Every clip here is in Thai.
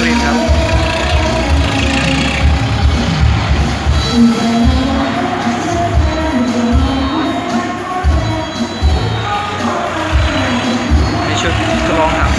ผลิตครับในชุดทดลองทำ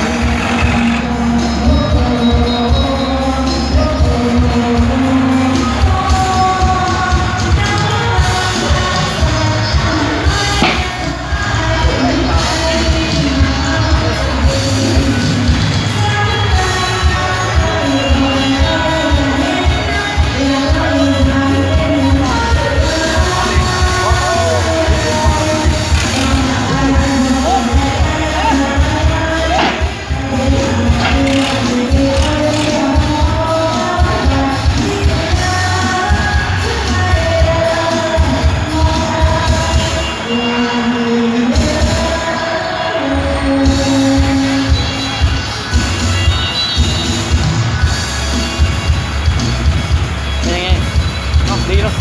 ดีเนาะ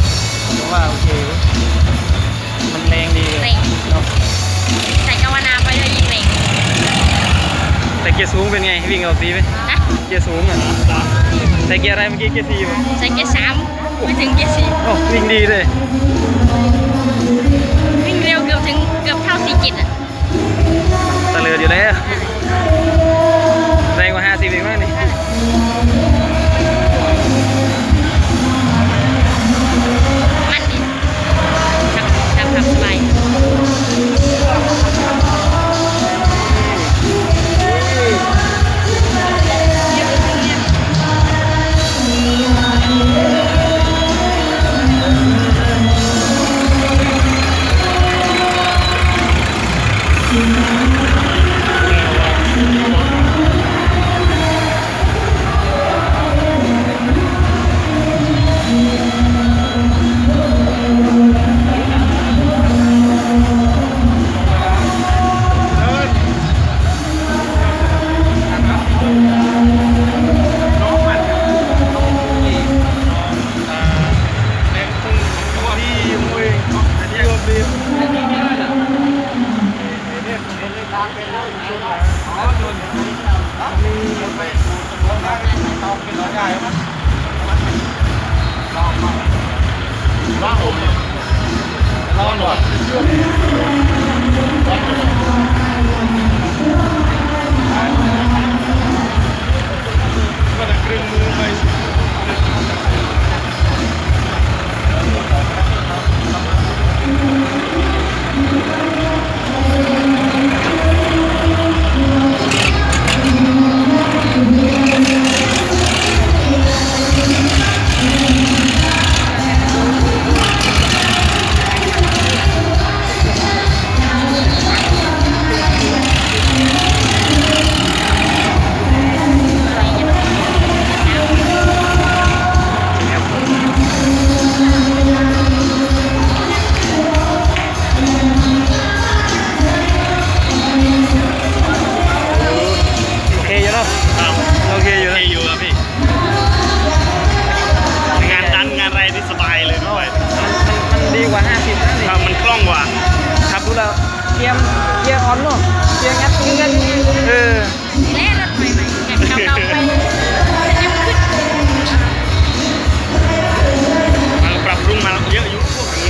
ผมว่าโอเคมันแรงดีเลยใส่กาวนาไปเลยยิงแรงแต่เกียร์สูงเป็นไงวิ่งออกดีไหมเกียร์สูงอ่ะใส่เกียร์อะไรเมื่อกี้เกียร์4ป่ะใส่เกียร์3ไม่ถึงเกียร์4โอ้วิ่งดีเลยวิ่งเร็วเกือบเท่า47อ่ะตะเลือดอยู่แล้วแรงกว่า50อีกมั้งนี่ขับสบายมันคล่องกว่าขับดูแล้วเกียร์อ่อนเนาะเกียร์งัดแล้วรถใหม่ๆอย่างเก่าๆไปมันปรับปรุงมาเยอะอยู่พวกนี้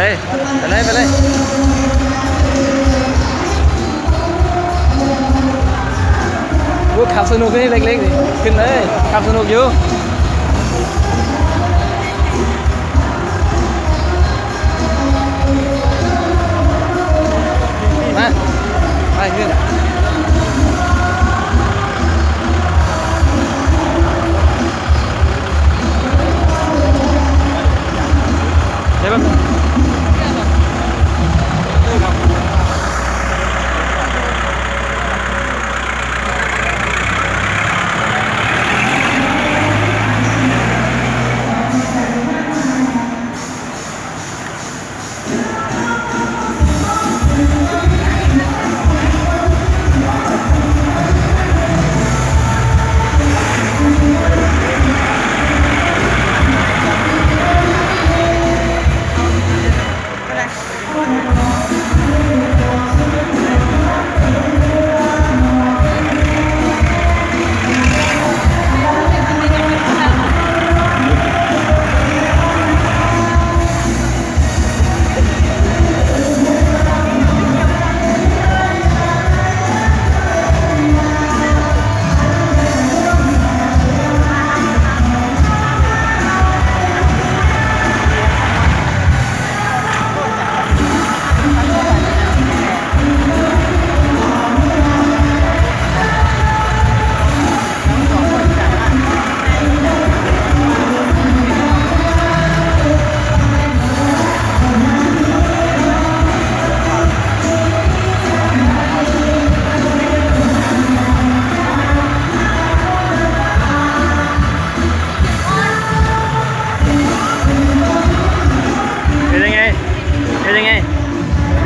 เลยไปเลยไปเลยขับสนุกนี่เล็กๆดิขึ้นเลยขับสนุกอยู่มาไปขึ้นเดี๋ยวแป๊บนึง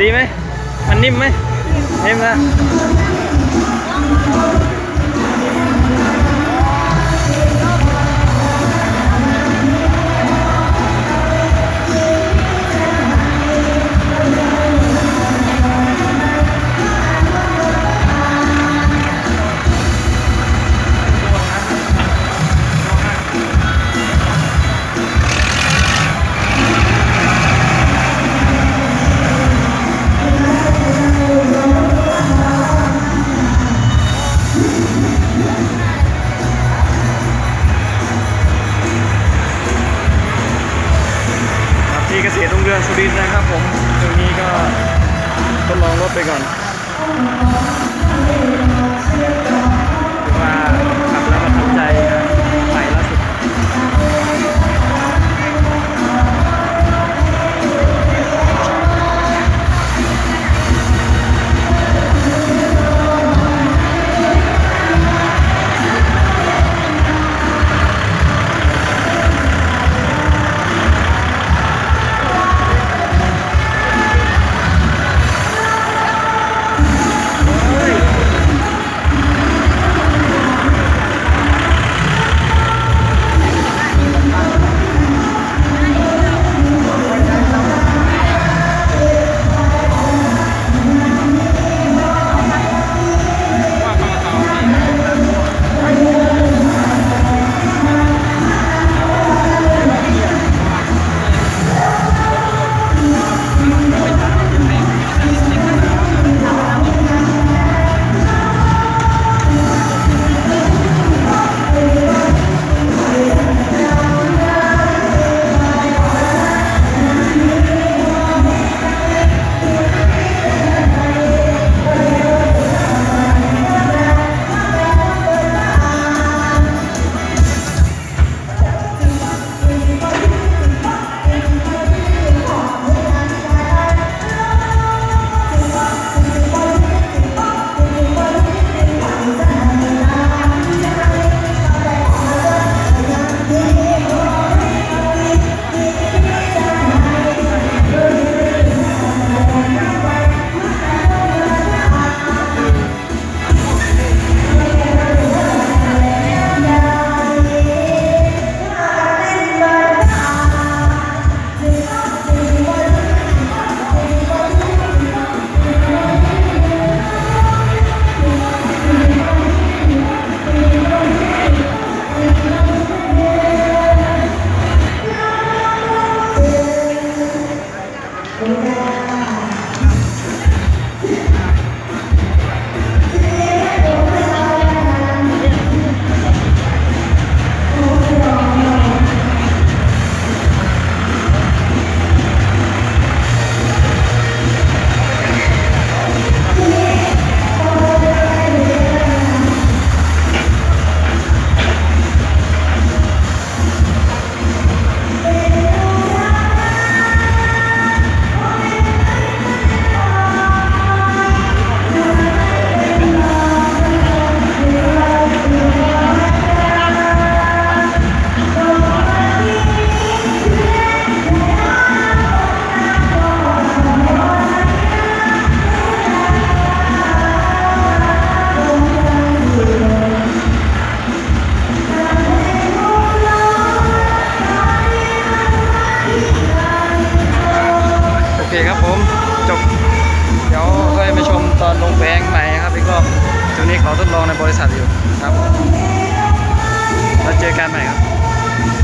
ดีไหมมันนิ่มไหมนิ่มนะเกษตรรุ่งเรืองสุรินทร์นะครับผมตรงนี้ก็ทดลองรถไปก่อนว่าขับแล้วประทับใจใหม่ล่าสุด ลงแปลงใหม่ครับอีกรอบช่วงนี้เขาทดลองในบริษัทอยู่ครับแล้วเจอกันใหม่ครับ